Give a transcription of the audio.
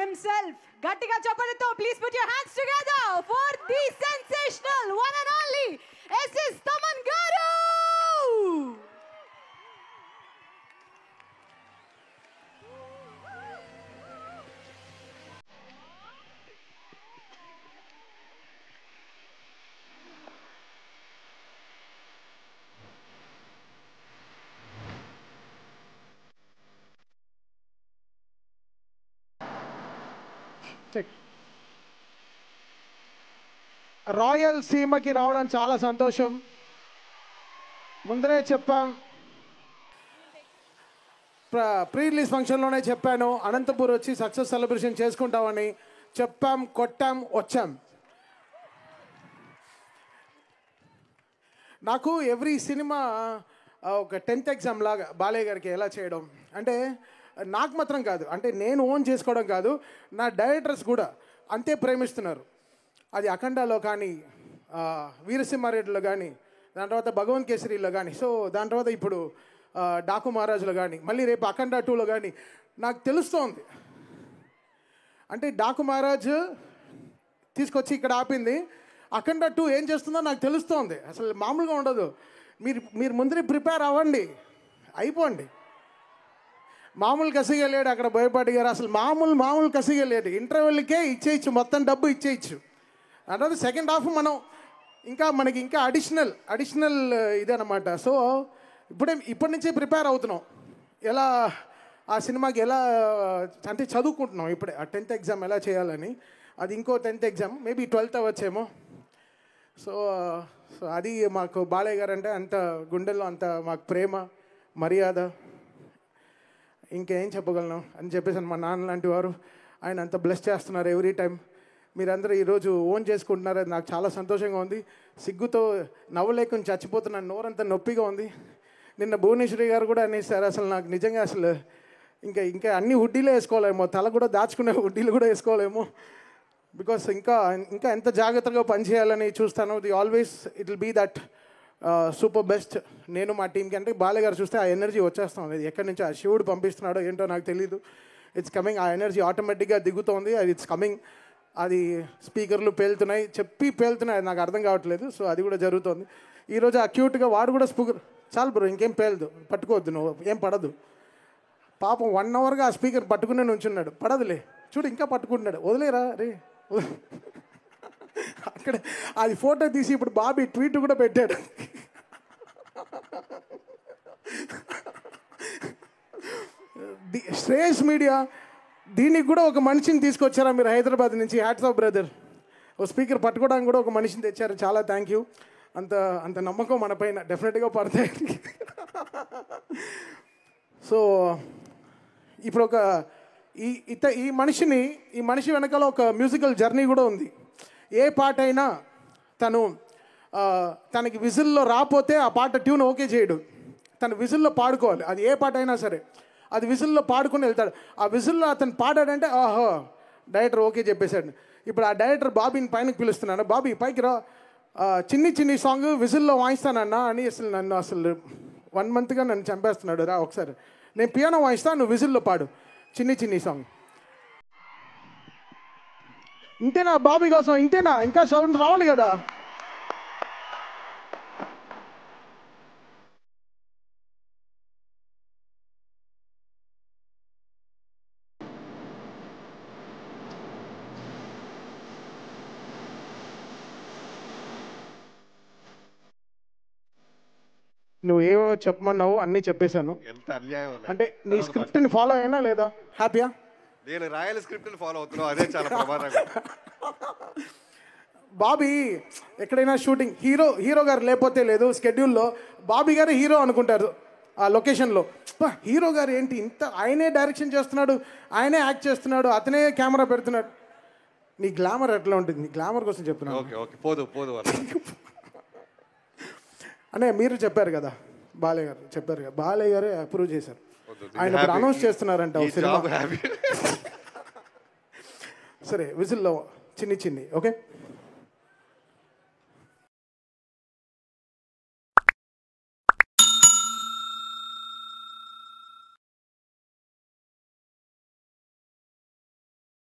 himself. Gattiga chapalito, please put your hands together for the sensational one and only S.S. Taman Garu. Royal సీమకి రావడం చాలా సంతోషం. ముందరే చెప్పాం, ప్రీ రిలీజ్ ఫంక్షన్లోనే చెప్పాను అనంతపూర్ వచ్చి సక్సెస్ సెలబ్రేషన్ చేసుకుంటామని. చెప్పాం, కొట్టాం, వచ్చాం. నాకు ఎవ్రీ సినిమా ఒక 10th ఎగ్జామ్ లాగా బాలయ్య గారికి ఎలా చేయడం అంటే నాకు మాత్రం కాదు, అంటే నేను ఓన్ చేసుకోవడం కాదు, నా డైరెక్టర్స్ కూడా అంతే ప్రేమిస్తున్నారు. అది అఖండాలో కానీ, వీరసింహారెడ్డిలో కానీ, దాని తర్వాత భగవంత్ కేసరిలో కానీ, సో దాని తర్వాత ఇప్పుడు డాకు మహారాజులో కానీ, మళ్ళీ రేపు అఖండ 2లో కానీ నాకు తెలుస్తోంది. అంటే డాకు మహారాజు తీసుకొచ్చి ఇక్కడ ఆపింది, అఖండ 2 ఏం చేస్తుందో నాకు తెలుస్తోంది. అసలు మామూలుగా ఉండదు. మీరు ముందరే ప్రిపేర్ అవ్వండి, అయిపోండి. మామూలు కసిగా లేడు అక్కడ బోయపాటి గారు, అసలు మామూలు కసిగా లేడు. ఇంటర్వెల్కే ఇచ్చేయచ్చు, మొత్తం డబ్బు ఇచ్చేయచ్చు. అంటే సెకండ్ హాఫ్ మనం మనకి ఇంకా అడిషనల్ ఇదన్నమాట. సో ఇప్పటి నుంచే ప్రిపేర్ అవుతున్నాం, ఎలా ఆ సినిమాకి ఎలా అంటే చదువుకుంటున్నాం ఇప్పుడే. ఆ 10th ఎగ్జామ్ ఎలా చేయాలని, అది ఇంకో 10th exam, maybe 12th అవ్వచ్చేమో. So అది మాకు బాలయ్య గారు అంటే అంత గుండెల్లో అంత మాకు ప్రేమ, మర్యాద, ఇంకేం చెప్పగలను అని చెప్పేసి మా నాన్న లాంటి వారు ఆయన అంత బ్లెస్ చేస్తున్నారు ఎవ్రీ టైం. మీరందరూ ఈరోజు ఓన్ చేసుకుంటున్నారు, అది నాకు చాలా సంతోషంగా ఉంది. సిగ్గుతో నవ్వలేకుండా చచ్చిపోతున్నాను, నోరంతా నొప్పిగా ఉంది. నిన్న భువనేశ్వరి గారు కూడా అనేసారు, అసలు నాకు నిజంగా అసలు ఇంకా అన్ని హుడ్డీలే వేసుకోలేమో, తల కూడా దాచుకునే హుడ్డీలు కూడా వేసుకోలేమో. బికాస్ ఇంకా ఎంత జాగ్రత్తగా పనిచేయాలని చూస్తాను. Always it will be that super best. నేను మా టీంకి అంటే బాలయ్య గారు చూస్తే ఆ ఎనర్జీ వచ్చేస్తాం. అది ఎక్కడి నుంచి ఆ శివుడు పంపిస్తున్నాడో ఏంటో నాకు తెలీదు. ఇట్స్ కమింగ్, ఆ ఎనర్జీ ఆటోమేటిక్గా దిగుతోంది. అది ఇట్స్ కమింగ్. అది స్పీకర్లు పేలుతున్నాయి, పేలుతున్నాయి, నాకు అర్థం కావట్లేదు. సో అది కూడా జరుగుతుంది. ఈరోజు ఆ క్యూట్గా వాడు కూడా స్పీకర్ చాలు బ్రో, ఇంకేం పేలదు, పట్టుకోవద్దు, నువ్వు ఏం పడదు. పాపం 1 అవర్గా ఆ స్పీకర్ పట్టుకునే నుంచున్నాడు, పడదులే చూడు ఇంకా పట్టుకుంటున్నాడు, వదిలేరా రే. అక్కడ అది ఫోటో తీసి ఇప్పుడు బాబీ ట్వీట్ కూడా పెట్టాడు. శ్రేయస్ మీడియా దీనికి కూడా ఒక మనిషిని తీసుకొచ్చారా మీరు హైదరాబాద్ నుంచి? Hats off brother. ఓ స్పీకర్ పట్టుకోవడానికి కూడా ఒక మనిషిని తెచ్చారు, చాలా థ్యాంక్ యూ. అంత నమ్మకం మన పైన డెఫినెట్గా పడతాయి. సో ఇప్పుడు ఈ మనిషి వెనకాల ఒక మ్యూజికల్ జర్నీ కూడా ఉంది. ఏ పాట అయినా తనకి విజిల్లో రాపోతే ఆ పాట ట్యూన్ ఓకే చేయడు, తను విజిల్లో పాడుకోవాలి. అది ఏ పాట అయినా సరే అది విజిల్లో పాడుకుని వెళ్తాడు. ఆ విజిల్లో అతను పాడాడంటే ఆహో డైరెక్టర్ ఓకే చెప్పేశాడు. ఇప్పుడు ఆ డైరెక్టర్ బాబీని పైనకి పిలుస్తున్నాడు, బాబీ పైకి రా, చిన్ని సాంగ్ విజిల్లో వాయిస్తానన్నా అని నన్ను 1 monthగా నన్ను చంపేస్తున్నాడు. రా ఒకసారి, నేను పియానో వాయిస్తాను, నువ్వు విజిల్లో పాడు చిన్ని సాంగ్. ఇంతేనా బాబీ కోసం? ఇంతేనా? ఇంకా సౌండ్ రావాలి కదా. నువ్వేమో చెప్పమన్నావు, అన్నీ చెప్పేశాను. ఎంత అన్యాయం అంటే నీ స్క్రిప్ట్ని ఫాలో అయినా లేదా? హ్యాపీయా? నేను రాయల్ స్క్రిప్ట్ని ఫాలో అవుతున్నావు, అదే చాలా ప్రమాదంగా. బాబీ ఎక్కడైనా షూటింగ్ హీరో గారు లేకపోతే లేదు స్కెడ్యూల్లో, బాబీ గారు హీరో అనుకుంటారు ఆ లొకేషన్లో. హీరో గారు ఏంటి ఇంత, ఆయనే డైరెక్షన్ చేస్తున్నాడు, ఆయనే యాక్ట్ చేస్తున్నాడు, అతనే కెమెరా పెడుతున్నాడు. నీ గ్లామర్ ఎట్లా ఉంటుంది? నీ గ్లామర్ కోసం చెప్తున్నాను. ఓకే ఓకే, పోదు అనే మీరు చెప్పారు కదా, బాలయ్య గారు చెప్పారు కదా, బాలయ్య గారే అప్రూవ్ చేశారు. ఆయన ఇప్పుడు అనౌన్స్ చేస్తున్నారంట సినిమా. సరే విజిల్లో చిన్ని ఓకే.